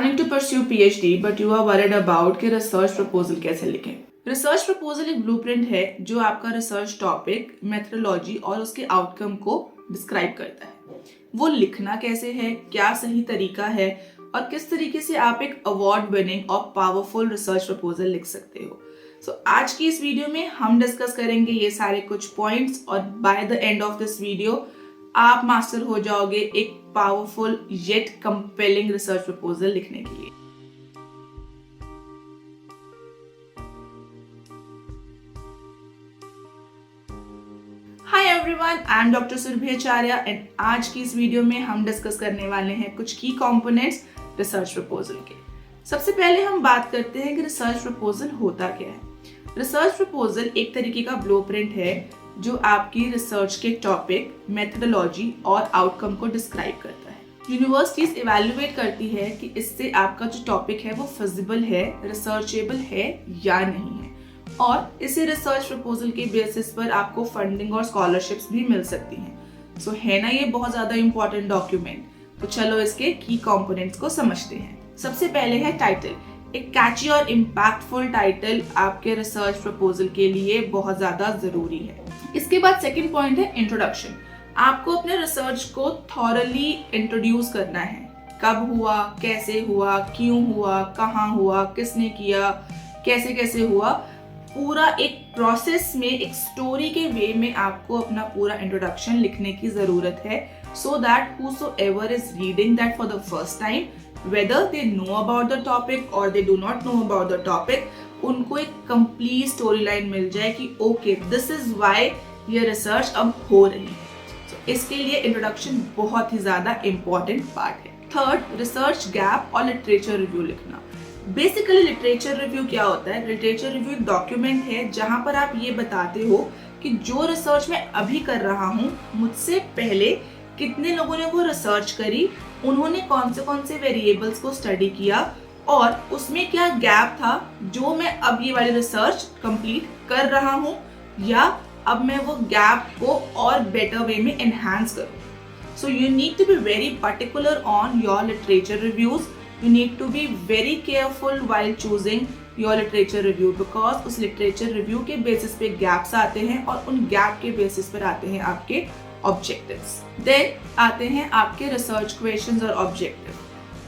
Planning to pursue PhD but you are worried about कि research proposal कैसे लिखें। Research proposal एक blueprint है जो आपका रिसर्च टॉपिक, मेथोडोलॉजी और उसके आउटकम को डिस्क्राइब करता है। वो लिखना कैसे है, क्या सही तरीका है और किस तरीके से आप एक अवार्ड विनिंग और पावरफुल रिसर्च प्रपोजल लिख सकते हो। आज की इस वीडियो में हम डिस्कस करेंगे ये सारे कुछ पॉइंट्स और by the end of this video आप मास्टर हो जाओगे एक powerful yet compelling research proposal लिखने के लिए। Hi everyone, I am doctor Surabhi Acharya and आज की इस वीडियो में हम डिस्कस करने वाले हैं कुछ की कंपोनेंट्स रिसर्च प्रपोजल के। सबसे पहले हम बात करते हैं कि रिसर्च प्रपोजल होता क्या है। रिसर्च प्रपोजल एक तरीके का ब्लूप्रिंट है जो आपकी रिसर्च के टॉपिक, मेथोडोलॉजी और आउटकम को डिस्क्राइब करता है। यूनिवर्सिटीज इवैल्यूएट करती है कि इससे आपका जो टॉपिक है वो फिजिबल है, रिसर्चेबल है या नहीं है, और इसी रिसर्च प्रपोजल के बेसिस पर आपको फंडिंग और स्कॉलरशिप्स भी मिल सकती हैं। सो है ना ये बहुत ज्यादा इंपॉर्टेंट डॉक्यूमेंट। तो चलो इसके की कंपोनेंट्स को समझते हैं। सबसे पहले है टाइटल। एक कैची और इम्पैक्टफुल टाइटल आपके रिसर्च प्रपोजल के लिए बहुत ज्यादा जरूरी है। इसके बाद सेकंड पॉइंट है इंट्रोडक्शन। आपको अपने रिसर्च को थॉरली इंट्रोड्यूस करना है। कब हुआ, कैसे हुआ, क्यों हुआ, कहाँ हुआ, किसने किया, कैसे कैसे हुआ, पूरा एक प्रोसेस में, एक स्टोरी के वे में आपको अपना पूरा इंट्रोडक्शन लिखने की जरूरत है, so that whosoever is reading that for the first time, whether they know about the topic or they do not know about the topic, उनको एक कंप्लीट स्टोरी लाइन मिल जाए कि ओके दिस इज वाई ये research अब हो रही है। So, इसके लिए इंट्रोडक्शन बहुत ही ज्यादा इंपॉर्टेंट पार्ट है। थर्ड, रिसर्च गैप और लिटरेचर रिव्यू लिखना। बेसिकली लिटरेचर रिव्यू क्या होता है? लिटरेचर रिव्यू एक डॉक्यूमेंट है जहां पर आप ये बताते हो कि जो रिसर्च मैं अभी कर रहा हूँ, मुझसे पहले कितने लोगों ने वो रिसर्च करी, उन्होंने कौन से वेरिएबल्स को स्टडी किया और उसमें क्या गैप था जो मैं अब ये वाली रिसर्च कंप्लीट कर रहा हूँ, या अब मैं वो गैप को और बेटर वे में एनहांस करूँ। So you need to be very particular on your literature reviews. You need to be very careful while choosing your literature review, because उस लिटरेचर रिव्यू के बेसिस पे गैप्स आते हैं और उन गैप के बेसिस पर आते हैं आपके ऑब्जेक्टिव्स। देन आते हैं आपके रिसर्च क्वेश्चंस और ऑब्जेक्टिव।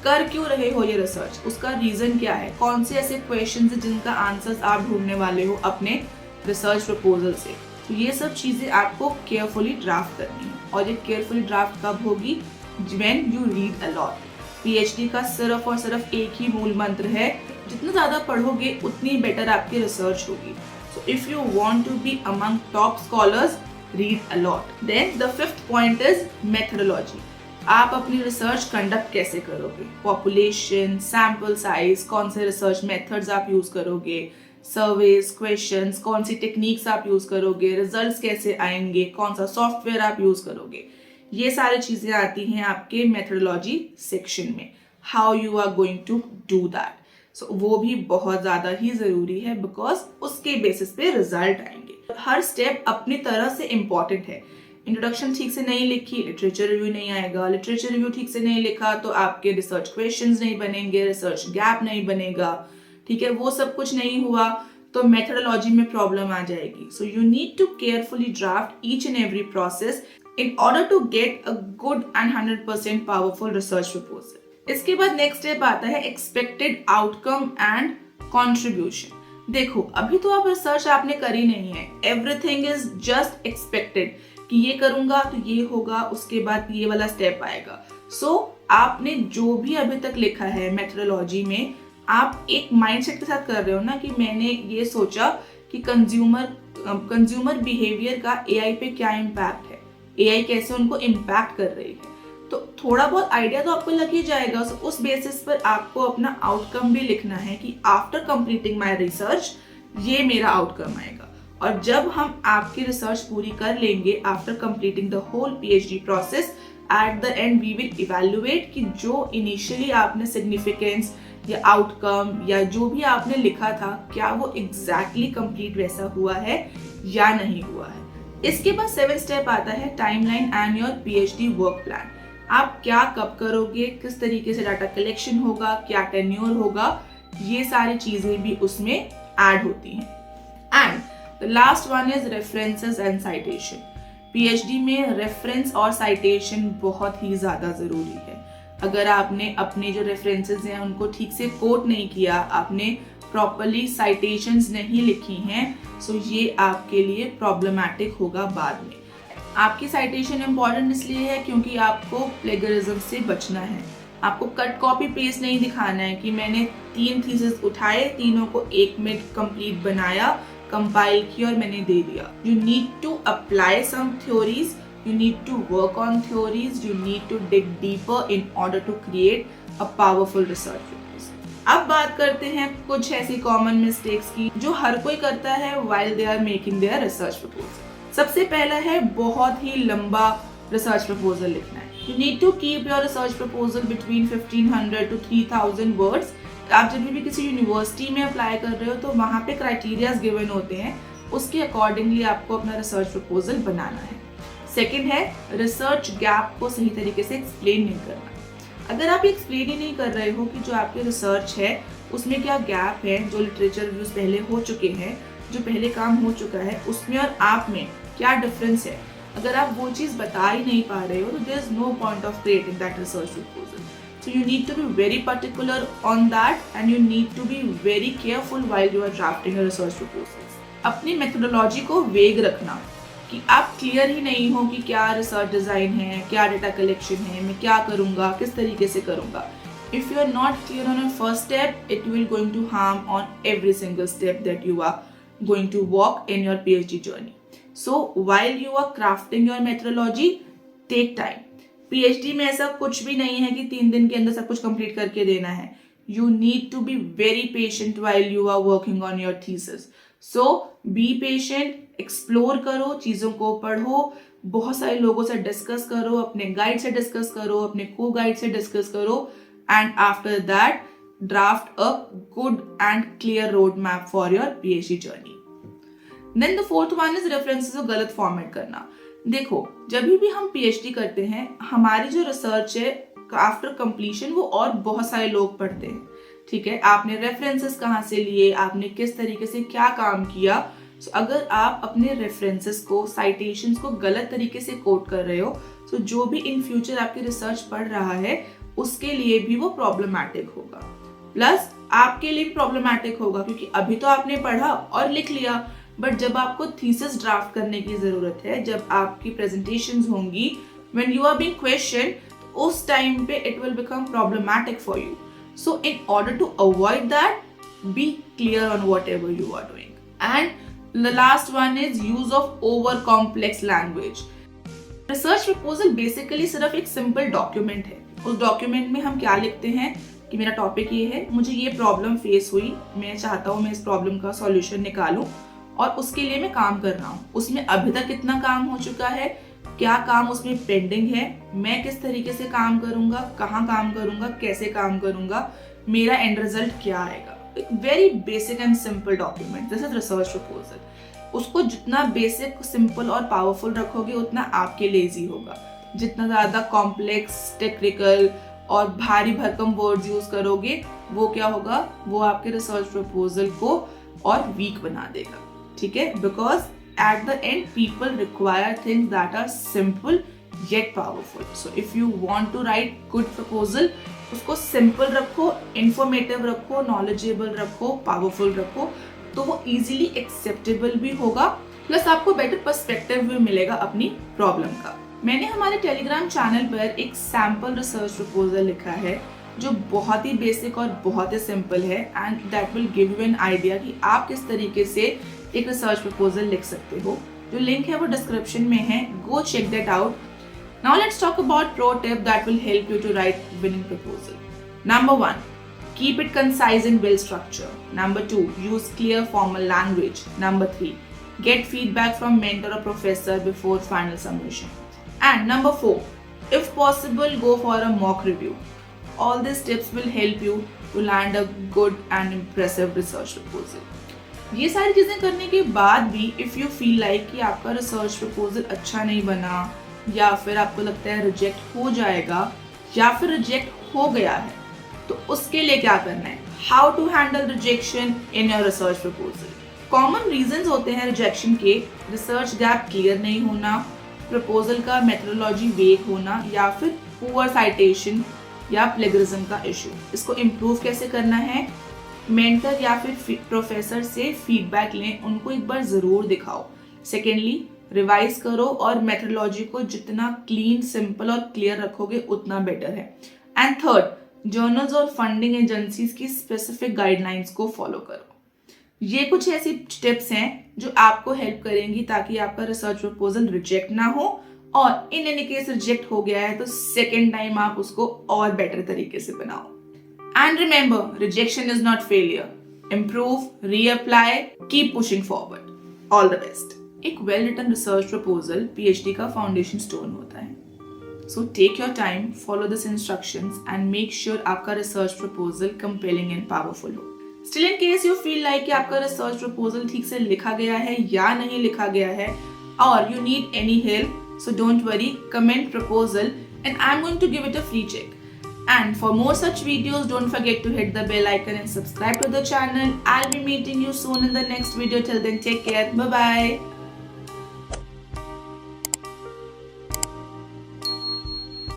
कर क्यों रहे हो ये रिसर्च, उसका रीजन क्या है, कौन से ऐसे क्वेश्चंस हैं जिनका आंसर्स आप ढूंढने वाले हो अपने रिसर्च प्रपोजल से। तो ये सब चीजें आपको केयरफुली ड्राफ्ट करनी है, और ये केयरफुली ड्राफ्ट कब होगी? When you read a lot. PhD का सिर्फ और सिर्फ एक ही मूल मंत्र है, जितना ज्यादा पढ़ोगे उतनी बेटर आपकी रिसर्च होगी। So if you want to be among top scholars, read a lot. Then the fifth point is methodology. आप अपनी रिसर्च कंडक्ट कैसे करोगे? पॉपुलेशन, सैम्पल साइज, कौन से रिसर्च मेथड्स आप यूज करोगे, सर्वेज, क्वेश्चंस, कौन सी टेक्निक्स आप यूज करोगे, रिजल्ट्स कैसे आएंगे, कौन सा सॉफ्टवेयर आप यूज करोगे, ये सारी चीजें आती हैं आपके मेथोडोलॉजी सेक्शन में। How you are going to do that, so वो भी बहुत ज्यादा ही जरूरी है, बिकॉज उसके बेसिस पे रिजल्ट आएंगे। हर स्टेप अपनी तरह से इंपॉर्टेंट है। इंट्रोडक्शन ठीक से नहीं लिखी, लिटरेचर रिव्यू नहीं आएगा। लिटरेचर रिव्यू ठीक से नहीं लिखा तो आपके रिसर्च क्वेश्चंस नहीं बनेंगे, रिसर्च गैप नहीं बनेगा। ठीक है, वो सब कुछ नहीं हुआ तो मेथोडोलॉजी में प्रॉब्लम आ जाएगी। So you need to carefully draft each and every process in order to get a good and 100% powerful research proposal. इसके बाद नेक्स्ट स्टेप आता है एक्सपेक्टेड आउटकम एंड कंट्रीब्यूशन। देखो, अभी तो आप रिसर्च आपने करी नहीं है, एवरीथिंग इज जस्ट एक्सपेक्टेड कि ये करूंगा तो ये होगा, उसके बाद ये वाला स्टेप आएगा। सो आपने जो भी अभी तक लिखा है मेथोडोलॉजी में, आप एक माइंडसेट के साथ कर रहे हो ना कि मैंने ये सोचा कि कंज्यूमर बिहेवियर का एआई पे क्या इम्पैक्ट है, एआई कैसे उनको इम्पैक्ट कर रही है। तो थोड़ा बहुत आइडिया तो आपको लग ही जाएगा। उस बेसिस पर आपको अपना आउटकम भी लिखना है कि आफ्टर कंप्लीटिंग माय रिसर्च ये मेरा आउटकम आएगा। और जब हम आपकी रिसर्च पूरी कर लेंगे after completing the whole PhD process, at the end we will evaluate कि जो इनिशियली आपने सिग्निफिकेंस या आउटकम या जो भी आपने लिखा था, क्या वो एग्जैक्टली कंप्लीट वैसा हुआ है या नहीं हुआ है। इसके बाद 7th स्टेप आता है timeline and your PhD work plan. आप क्या कब करोगे, किस तरीके से डाटा कलेक्शन होगा, क्या टेन्योर होगा, ये सारी चीजें भी उसमें ऐड होती हैं। And the last one is references and citation. PhD में रेफरेंस और साइटेशन बहुत ही ज्यादा जरूरी है। अगर आपने अपने जो रेफरेंसेस हैं उनको ठीक से कोट नहीं किया, आपने प्रॉपरली साइटेशंस नहीं लिखी हैं, सो ये आपके लिए प्रॉब्लमैटिक होगा बाद में। आपकी साइटेशन इंपॉर्टेंट इसलिए है क्योंकि आपको प्लेगरिज्म से बचना है। आपको कट कॉपी पेस्ट नहीं दिखाना है कि मैंने 3 थीसिस उठाए, तीनों को 1 में कंप्लीट बनाया, कंपाइल किया और मैंने दे दिया। You need to apply some theories, you need to work on theories, you need to dig deeper in order to create a powerful research proposal. अब बात करते हैं कुछ ऐसी कॉमन मिस्टेक्स की जो हर कोई करता है while they are making their research proposal. सबसे पहला है बहुत ही लंबा रिसर्च प्रपोजल लिखना है। You need to keep your research proposal between 1500 to 3000 words. आप जब भी किसी यूनिवर्सिटी में अप्लाई कर रहे हो तो वहाँ पे क्राइटेरियाज गिवन होते हैं, उसके अकॉर्डिंगली आपको अपना रिसर्च प्रपोजल बनाना है। सेकेंड है रिसर्च गैप को सही तरीके से एक्सप्लेन नहीं करना। अगर आप एक्सप्लेन ही नहीं कर रहे हो कि जो आपकी रिसर्च है उसमें क्या गैप है, जो लिटरेचर रिव्यूज पहले हो चुके हैं, जो पहले काम हो चुका है उसमें और आप में क्या डिफरेंस है, अगर आप वो चीज़ बता ही नहीं पा रहे हो तो there is no point of creating that research proposal. So you need to be very particular on that and you need to be very careful while you are drafting a research proposal. अपनी methodology को vague रखना कि आप clear ही नहीं हो कि क्या research design है, क्या डेटा कलेक्शन है, मैं क्या करूँगा, किस तरीके से करूँगा। If you are not clear on a first step, it will going to harm on every single step that you are going to walk in your PhD journey. So while you are crafting your methodology, take time. PhD में ऐसा कुछ भी नहीं है कि 3 दिन के अंदर सब कुछ कंप्लीट करके देना है। You need to be very patient while you are working on your thesis. So be patient, explore करो, चीज़ों को पढ़ो, बहुत सारे लोगों से डिस्कस करो, अपने गाइड से डिस्कस करो, अपने को गाइड से डिस्कस करो, and after that draft a good and clear roadmap for your PhD journey. Then the fourth one is references को गलत फॉर्मेट करना। देखो, जब भी हम PhD करते हैं, हमारी जो रिसर्च है आफ्टर कंप्लीशन वो और बहुत सारे लोग पढ़ते हैं, ठीक है। आपने रेफरेंसेस कहाँ से लिए, आपने किस तरीके से क्या काम किया। So, अगर आप अपने रेफरेंसेस को, साइटेशंस को गलत तरीके से कोट कर रहे हो, तो जो भी इन फ्यूचर आपकी रिसर्च पढ़ रहा है उसके लिए भी वो प्रॉब्लमैटिक होगा, प्लस आपके लिए भी प्रॉब्लमैटिक होगा क्योंकि अभी तो आपने पढ़ा और लिख लिया, बट जब आपको थीसिस ड्राफ्ट करने की जरूरत है, जब आपकी प्रेजेंटेशंस होंगी, when you are being question, उस टाइम पे it will become problematic for you. So in order to avoid that, be clear on whatever you are doing. And the last one is use of over complex language. Research proposal basically सिर्फ एक simple document है। उस document में हम क्या लिखते हैं कि मेरा टॉपिक ये है, मुझे ये प्रॉब्लम फेस हुई, मैं चाहता हूँ मैं इस प्रॉब्लम का सॉल्यूशन निकालूं और उसके लिए मैं काम कर रहा हूँ। उसमें अभी तक कितना काम हो चुका है, क्या काम उसमें पेंडिंग है, मैं किस तरीके से काम करूंगा, कहाँ काम करूंगा, कैसे काम करूंगा, मेरा एंड रिजल्ट क्या आएगा। Very basic and simple document, this is research proposal. उसको जितना बेसिक, सिंपल और पावरफुल रखोगे उतना आपके लिए इजी होगा। जितना ज़्यादा कॉम्प्लेक्स, टेक्निकल और भारी भरकम वर्ड्स यूज करोगे, वो क्या होगा, वो आपके रिसर्च प्रपोजल को और वीक बना देगा, ठीक है। Because at the end people require things that are simple yet powerful. So if you want to write good proposal, उसको simple रखो, informative रखो, knowledgeable रखो, powerful रखो, तो वो easily acceptable भी होगा, प्लस आपको better perspective भी मिलेगा अपनी प्रॉब्लम का। मैंने हमारे टेलीग्राम चैनल पर एक सैम्पल रिसर्च प्रपोजल लिखा है जो बहुत ही बेसिक और बहुत ही सिंपल है, and that will give you an idea कि आप किस तरीके से एक रिसर्च प्रपोजल लिख सकते हो। जो लिंक है वो डिस्क्रिप्शन में है, go check that out. Now let's talk about pro tip that will help you to write winning proposal. Number 1, keep it concise and well structured. Number 2, use clear formal language. Number 3, get feedback from mentor or professor before final submission. And number 4, if possible, go for a mock review. All these tips will help you to land a good and impressive research proposal. ये सारी चीज़ें करने के बाद भी if you feel like कि आपका research proposal अच्छा नहीं बना, या फिर आपको लगता है रिजेक्ट हो जाएगा या फिर रिजेक्ट हो गया है, तो उसके लिए क्या करना है, how to handle rejection in your research proposal. Common reasons होते हैं रिजेक्शन के, रिसर्च गैप क्लियर नहीं होना, प्रपोजल का मेथोडोलॉजी वेग होना, या फिर पुअर साइटेशन या प्लेगरिज्म का इशू। इसको इम्प्रूव कैसे करना है, मेंटर या फिर प्रोफेसर से फीडबैक लें, उनको एक बार ज़रूर दिखाओ। सेकेंडली, रिवाइज करो और मेथोडोलॉजी को जितना क्लीन, सिंपल और क्लियर रखोगे उतना बेटर है। एंड थर्ड, जर्नल्स और फंडिंग एजेंसीज की स्पेसिफिक गाइडलाइंस को फॉलो करो। ये कुछ ऐसी टिप्स हैं जो आपको हेल्प करेंगी ताकि आपका रिसर्च प्रपोजल रिजेक्ट ना हो, और इन एनी केस रिजेक्ट हो गया है तो सेकेंड टाइम आप उसको और बेटर तरीके से बनाओ। And remember, rejection is not failure. Improve, reapply, keep pushing forward. All the best. एक well written research proposal PhD का foundation stone होता है. So take your time, follow these instructions and make sure आपका research proposal compelling and powerful हो. Still in case you feel like कि आपका research proposal ठीक से लिखा गया है या नहीं लिखा गया है, or you need any help, so don't worry, comment proposal and I'm going to give it a free check. And for more such videos, don't forget to hit the bell icon and subscribe to the channel. I'll be meeting you soon in the next video. Till then, take care. Bye-bye.